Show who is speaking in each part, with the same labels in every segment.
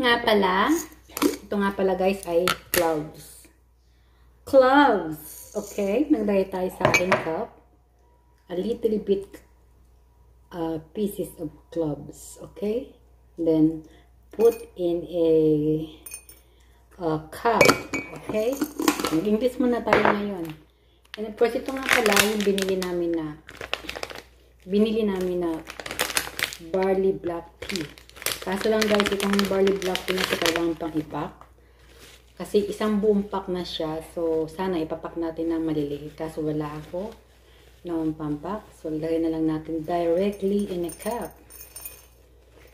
Speaker 1: ito nga pala guys ay cloves. Cloves! Okay, naglagay tayo sa ating cup. A little bit pieces of cloves. Okay? Then, put in a cup. Okay? Mag-English muna tayo ngayon. And of course, ito nga pala yung binili namin na barley black tea. Kaso lang guys, itong barley black tea na ito kailangan pang ipak. Kasi isang buong pack na siya. So, sana ipapak natin ng maliliit. Kaso wala ako noong pampak. So, lagay na lang natin directly in a cup.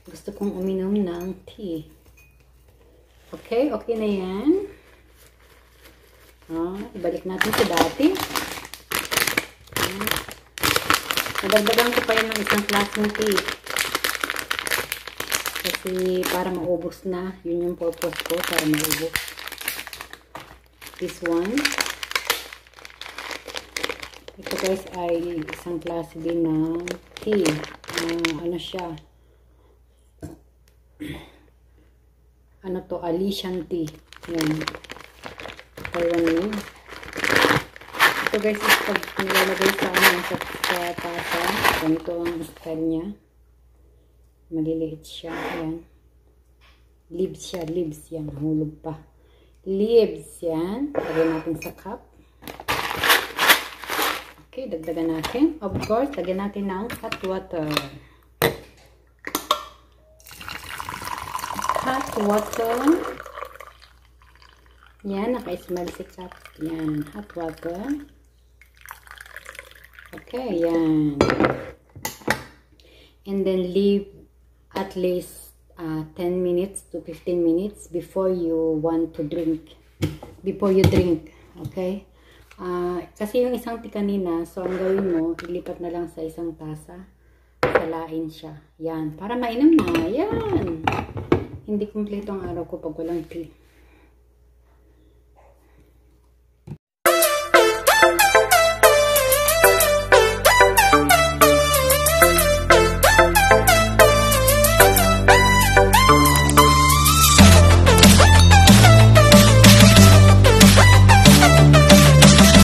Speaker 1: Gusto kong uminom ng tea. Okay? Okay na yan. Ibalik natin sa dati. Nadagdagan ko pa yan ng isang klaseng tea. Kasi para maubos na. Yun yung purpose ko. Para maubos. This one. Ito guys ay isang klase din ng tea. Ano siya? Ano to? Alisian tea. Yan. Taiwan. Ito guys is pag nilalagay sa tasa. Ganito ang style niya. Maliliit siya. Ayan. Leaves siya. Leaves yan. Hulog pa. Leaves yan. Lagay natin sa cup. Okay. Dagdagan natin. Of course, lagyan natin ng hot water. Hot water. Yan. Naka-smell si cup. Yan. Hot water. Okay. Yan. And then leave at least 10 minutes to 15 minutes before you want to drink. Before you drink. Okay? Kasi yung isang tea kanina, so ang gawin mo, ilipat na lang sa isang tasa. Salain siya. Yan. Para mainom na. Yan. Hindi kumpleto ang araw ko pag walang tea.